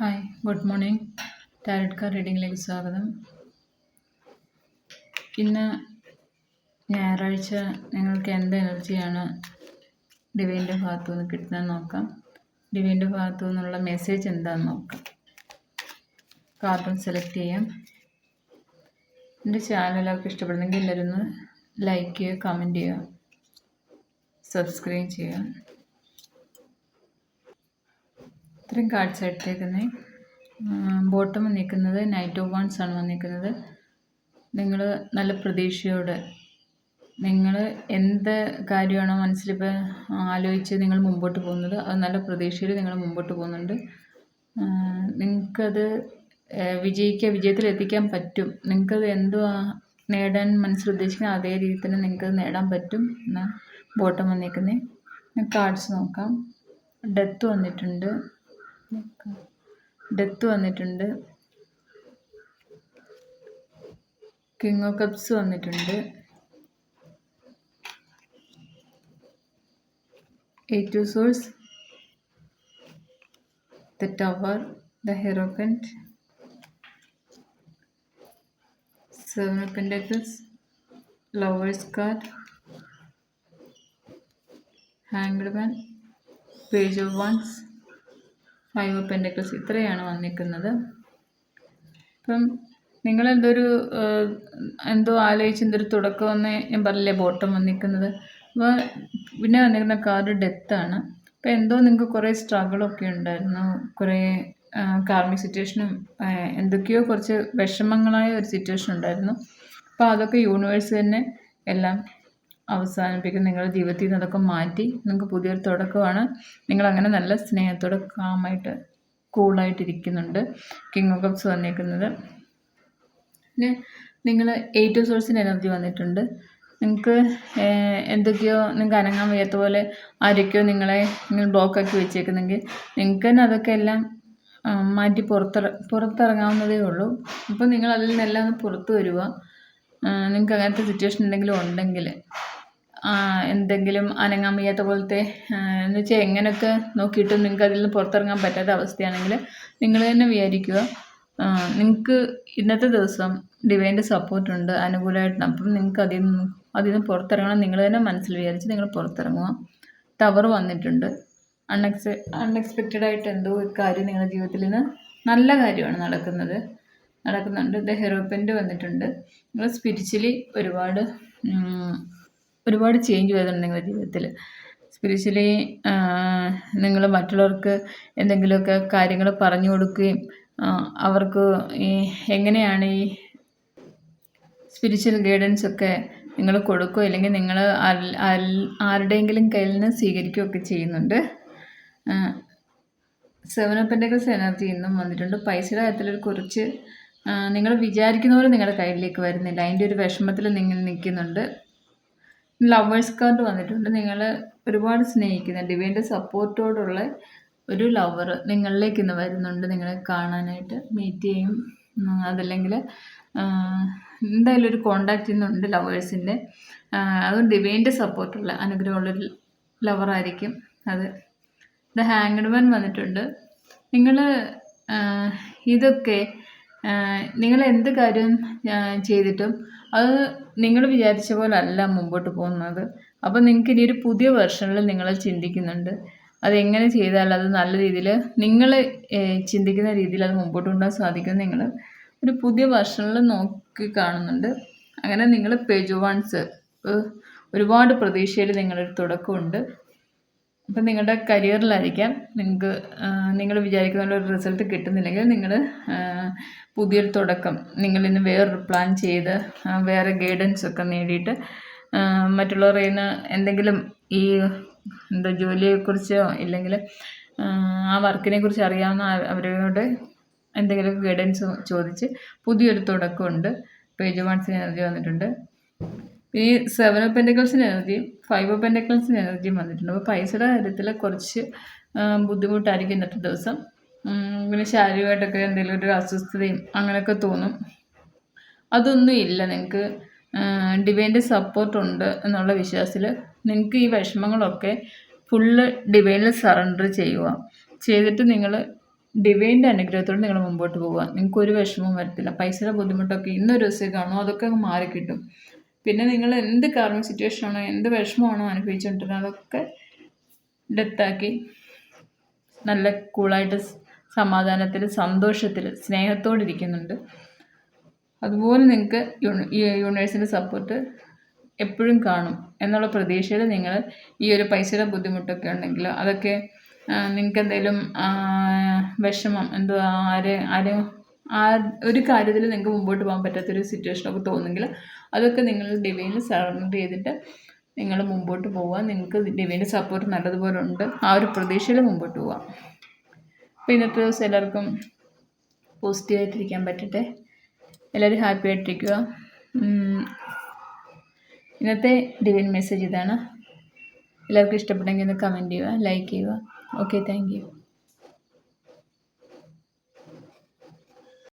Hi, good morning. Tarot card റീഡിങ്ങിലേക്ക് സ്വാഗതം. ഇന്ന് ഞായറാഴ്ച നിങ്ങൾക്ക് എന്ത് എനർജിയാണ് ഡിവൈൻ്റെ ഭാഗത്തു നിന്ന് കിട്ടുന്നതെന്ന് നോക്കാം. ഡിവൈൻ്റെ ഭാഗത്തു നിന്നുള്ള മെസ്സേജ് എന്താണെന്ന് നോക്കാം. കാർഡും സെലക്ട് ചെയ്യാം. എൻ്റെ ചാനലൊക്കെ ഇഷ്ടപ്പെടുന്നെങ്കിൽ എല്ലാവരും ഒന്ന് ലൈക്ക് ചെയ്യുക, കമൻറ്റ് ചെയ്യുക, സബ്സ്ക്രൈബ് ചെയ്യുക. ഇത്രയും കാർഡ്സ് എടുത്തേക്കുന്നത്. ബോട്ടം വന്നിരിക്കുന്നത് നൈറ്റ് ഓഫ് വൺസ് ആണ് വന്നിരിക്കുന്നത്. നിങ്ങൾ നല്ല പ്രതീക്ഷയോടെ നിങ്ങൾ എന്ത് കാര്യമാണോ മനസ്സിലിപ്പോൾ ആലോചിച്ച് നിങ്ങൾ മുമ്പോട്ട് പോകുന്നത്, അത് നല്ല പ്രതീക്ഷയിൽ നിങ്ങൾ മുമ്പോട്ട് പോകുന്നുണ്ട്. നിങ്ങൾക്കത് വിജയത്തിലെത്തിക്കാൻ പറ്റും. നിങ്ങൾക്കത് എന്തോ നേടാൻ മനസ്സിലുദ്ദേശിക്കുന്ന അതേ രീതിയിൽ തന്നെ നിങ്ങൾക്കത് നേടാൻ പറ്റും എന്നാണ് ബോട്ടം വന്നിരിക്കുന്നത്. കാർഡ്സ് നോക്കാം. ഡെത്ത് വന്നിട്ടുണ്ട്, കിങ് ഓഫ് കപ്സ് വന്നിട്ടുണ്ട്, eight of swords, the tower, the hierophant, seven of pentacles, lovers card, hanged man, page of wands, five of pentacles. ഇത്രയാണ് വന്നിരിക്കുന്നത്. അപ്പം എന്തോ ആലോചിച്ച് എന്തൊരു തുടക്കമെന്ന് ഞാൻ പറഞ്ഞില്ലേ, ബോട്ടം വന്നിരിക്കുന്നത്. അപ്പോൾ പിന്നെ വന്നിരിക്കുന്ന കാർഡ് ഡെത്താണ്. അപ്പോൾ എന്തോ നിങ്ങൾക്ക് കുറേ സ്ട്രഗിളൊക്കെ ഉണ്ടായിരുന്നു, കുറേ കാർമിക് സിറ്റുവേഷനും എന്തൊക്കെയോ കുറച്ച് വിഷമങ്ങളായ ഒരു സിറ്റുവേഷൻ ഉണ്ടായിരുന്നു. അപ്പോൾ അതൊക്കെ യൂണിവേഴ്സ് തന്നെ എല്ലാം അവസാനിപ്പിക്കും. നിങ്ങളുടെ ജീവിതത്തിൽ നിന്ന് അതൊക്കെ മാറ്റി നിങ്ങൾക്ക് പുതിയൊരു തുടക്കമാണ്. നിങ്ങളങ്ങനെ നല്ല സ്നേഹത്തോടെ കാമായിട്ട് കൂളായിട്ടിരിക്കുന്നുണ്ട്. കിങ് ഓഫ് കപ്സ് വന്നിരിക്കുന്നത്. പിന്നെ നിങ്ങൾ എയ്റ്റ് ഓഫ് സോഴ്സിൻ്റെ എനർജി വന്നിട്ടുണ്ട്. നിങ്ങൾക്ക് എന്തൊക്കെയോ നിങ്ങൾക്ക് അനങ്ങാൻ വയ്യാത്ത പോലെ ആരൊക്കെയോ നിങ്ങൾ ബ്ലോക്കാക്കി വെച്ചേക്കുന്നെങ്കിൽ നിങ്ങൾക്ക് തന്നെ അതൊക്കെ എല്ലാം മാറ്റി പുറത്തിറങ്ങാവുന്നതേ ഉള്ളൂ. അപ്പോൾ നിങ്ങൾ അതിൽ നിന്നെല്ലാം ഒന്ന് പുറത്ത് വരിക. നിങ്ങൾക്ക് അങ്ങനത്തെ സിറ്റുവേഷൻ ഉണ്ടെങ്കിൽ എന്തെങ്കിലും അനങ്ങാൻ വയ്യാത്ത പോലത്തെ എന്ന് വെച്ചാൽ എങ്ങനെയൊക്കെ നോക്കിയിട്ടും നിങ്ങൾക്ക് അതിൽ നിന്ന് പുറത്തിറങ്ങാൻ പറ്റാത്ത അവസ്ഥയാണെങ്കിൽ നിങ്ങൾ തന്നെ വിചാരിക്കുക, നിങ്ങൾക്ക് ഇന്നത്തെ ദിവസം ഡിവൈൻ്റെ സപ്പോർട്ടുണ്ട്, അനുകൂലമായിട്ടാണ്. അപ്പം നിങ്ങൾക്ക് അതിൽ നിന്ന് പുറത്തിറങ്ങണം. നിങ്ങൾ തന്നെ മനസ്സിൽ വിചാരിച്ച് നിങ്ങൾ പുറത്തിറങ്ങുക. ടവർ വന്നിട്ടുണ്ട്. അൺഎക്സ്പെക്റ്റഡായിട്ട് എന്തോ ഒരു കാര്യം നിങ്ങളുടെ ജീവിതത്തിൽ നിന്ന് നല്ല കാര്യമാണ് നടക്കുന്നുണ്ട്. ദ ഹെറോഫന്റ് വന്നിട്ടുണ്ട്. നിങ്ങൾ സ്പിരിച്വലി ഒരുപാട് ചേഞ്ച് വരുന്നുണ്ട് നിങ്ങളുടെ ജീവിതത്തിൽ. സ്പിരിച്വലി നിങ്ങൾ മറ്റുള്ളവർക്ക് എന്തെങ്കിലുമൊക്കെ കാര്യങ്ങൾ പറഞ്ഞു കൊടുക്കുകയും അവർക്ക് എങ്ങനെയാണ് ഈ സ്പിരിച്വൽ ഗൈഡൻസ് ഒക്കെ നിങ്ങൾ കൊടുക്കുകയോ അല്ലെങ്കിൽ നിങ്ങൾ ആരുടെയെങ്കിലും കയ്യിൽ നിന്ന് സ്വീകരിക്കുകയൊക്കെ ചെയ്യുന്നുണ്ട്. സെവൻ ഓഫ് പെന്റക്കിൾസ് എനർജി ഇന്നും വന്നിട്ടുണ്ട്. പൈസയുടെ കാര്യത്തിൽ കുറച്ച് നിങ്ങൾ വിചാരിക്കുന്ന പോലെ നിങ്ങളുടെ കയ്യിലേക്ക് വരുന്നില്ല, അതിൻ്റെ ഒരു വിഷമത്തിൽ നിങ്ങൾ നിൽക്കുന്നുണ്ട്. ലവേഴ്സ് കാർഡ് വന്നിട്ടുണ്ട്. നിങ്ങൾ ഒരുപാട് സ്നേഹിക്കുന്ന ഡിവൈൻ്റെ സപ്പോർട്ടോടുള്ള ഒരു ലവർ നിങ്ങളിലേക്ക് ഇന്ന് വരുന്നുണ്ട്. നിങ്ങളെ കാണാനായിട്ട് മീറ്റ് ചെയ്യും. അതല്ലെങ്കിൽ എന്തായാലും ഒരു കോണ്ടാക്റ്റ് ഇന്നുണ്ട് ലവേഴ്സിൻ്റെ. അതും ഡിവൈൻ്റെ സപ്പോർട്ടുള്ള അനുഗ്രഹമുള്ളൊരു ലവറായിരിക്കും അത്. ദ ഹാങ്ഡ് മാൻ വന്നിട്ടുണ്ട്. ഇതൊക്കെ നിങ്ങൾ എന്ത് കാര്യം ചെയ്തിട്ടും അത് നിങ്ങൾ വിചാരിച്ച പോലെ അല്ല മുമ്പോട്ട് പോകുന്നത്. അപ്പോൾ നിങ്ങൾക്ക് ഇനി ഒരു പുതിയ വെർഷനിൽ നിങ്ങൾ ചിന്തിക്കുന്നുണ്ട്. അതെങ്ങനെ ചെയ്താൽ അത് നല്ല രീതിയിൽ നിങ്ങൾ ചിന്തിക്കുന്ന രീതിയിൽ അത് മുമ്പോട്ട് കൊണ്ടുപോകാൻ സാധിക്കും. നിങ്ങൾ ഒരു പുതിയ വെർഷനിൽ നോക്കി കാണുന്നുണ്ട്. അങ്ങനെ നിങ്ങൾ പേജ് ഓഫ് വൺസ് ഒരുപാട് പ്രതീക്ഷയിൽ നിങ്ങളൊരു തുടക്കമുണ്ട്. അപ്പം നിങ്ങളുടെ കരിയറിലായിരിക്കാം നിങ്ങൾക്ക് നിങ്ങൾ വിചാരിക്കുന്ന ഒരു റിസൾട്ട് കിട്ടുന്നില്ലെങ്കിൽ നിങ്ങൾ പുതിയൊരു തുടക്കം, നിങ്ങളിന്ന് വേറൊരു പ്ലാൻ ചെയ്ത് വേറെ ഗൈഡൻസ് ഒക്കെ നേടിയിട്ട് മറ്റുള്ളവരുടെ കയ്യിൽ നിന്ന് എന്തെങ്കിലും ഈ ജോലിയെക്കുറിച്ചോ ഇല്ലെങ്കിൽ ആ വർക്കിനെ കുറിച്ച് അറിയാവുന്ന അവരോട് എന്തെങ്കിലും ഗൈഡൻസ് ചോദിച്ച് പുതിയൊരു തുടക്കമുണ്ട്. പേജ് വൺസിന് എനർജി വന്നിട്ടുണ്ട്. ഈ സെവൻ ഓഫ് പെന്റക്കിൾസിൻ്റെ എനർജിയും ഫൈവ് ഓഫ് പെന്റക്കിൾസിൻ്റെ എനർജിയും വന്നിട്ടുണ്ട്. അപ്പോൾ പൈസയുടെ കാര്യത്തിൽ കുറച്ച് ബുദ്ധിമുട്ടായിരിക്കും ഇന്നത്തെ ദിവസം. പിന്നെ ശാരീരികമായിട്ടൊക്കെ എന്തെങ്കിലും ഒരു അസ്വസ്ഥതയും അങ്ങനെയൊക്കെ തോന്നും. അതൊന്നും ഇല്ല. നിങ്ങൾക്ക് ഡിവൈൻ്റെ സപ്പോർട്ടുണ്ട് എന്നുള്ള വിശ്വാസത്തിൽ നിങ്ങൾക്ക് ഈ വിഷമങ്ങളൊക്കെ ഫുള്ള് ഡിവൈനിൽ സറണ്ടർ ചെയ്തിട്ട് നിങ്ങൾ ഡിവൈൻ്റെ അനുഗ്രഹത്തോടെ നിങ്ങൾ മുമ്പോട്ട് പോവുക. നിങ്ങൾക്കൊരു വിഷമവും വരത്തില്ല. പൈസയുടെ ബുദ്ധിമുട്ടൊക്കെ ഇന്നൊരു ദിവസം കാണും, അതൊക്കെ അങ്ങ് മാറിക്കിട്ടും. പിന്നെ നിങ്ങൾ എന്ത് കാർമിക് സിറ്റുവേഷനാണോ, എന്ത് വിഷമമാണോ അനുഭവിച്ചുകൊണ്ടിരുന്നത്, അതൊക്കെ ഡെത്താക്കി നല്ല കൂളായിട്ട് സമാധാനത്തിൽ, സന്തോഷത്തിൽ, സ്നേഹത്തോടെ ഇരിക്കുന്നുണ്ട്. അതുപോലെ നിങ്ങൾക്ക് ഈ യൂണിവേഴ്സിൻ്റെ സപ്പോർട്ട് എപ്പോഴും കാണും എന്നുള്ള പ്രതീക്ഷയിൽ നിങ്ങൾ ഈ ഒരു പൈസയുടെ ബുദ്ധിമുട്ടൊക്കെ ഉണ്ടെങ്കിൽ അതൊക്കെ നിങ്ങൾക്ക് എന്തെങ്കിലും വിഷമം എന്തുവാ ഒരു കാര്യത്തിൽ നിങ്ങൾക്ക് മുമ്പോട്ട് പോകാൻ പറ്റാത്തൊരു സിറ്റുവേഷനൊക്കെ തോന്നുമെങ്കിൽ അതൊക്കെ നിങ്ങൾ ഡിവൈനിൽ സറണ്ടർ ചെയ്തിട്ട് നിങ്ങൾ മുമ്പോട്ട് പോവുക. നിങ്ങൾക്ക് ഡിവൈൻ്റെ സപ്പോർട്ട് നല്ലതുപോലെ ഉണ്ട്. ആ ഒരു പ്രതീക്ഷയിൽ മുമ്പോട്ട് പോവാം. അപ്പോൾ ഇന്നത്തെ ദിവസം എല്ലാവർക്കും പോസിറ്റീവായിട്ടിരിക്കാൻ പറ്റട്ടെ. എല്ലാവരും ഹാപ്പി ആയിട്ടിരിക്കുക. ഇന്നത്തെ ഡിവൈൻ മെസ്സേജ് ഇതാണ്. എല്ലാവർക്കും ഇഷ്ടപ്പെട്ടെങ്കിൽ ഒന്ന് കമൻറ്റ് ചെയ്യുക, ലൈക്ക് ചെയ്യുക. Okay, thank you.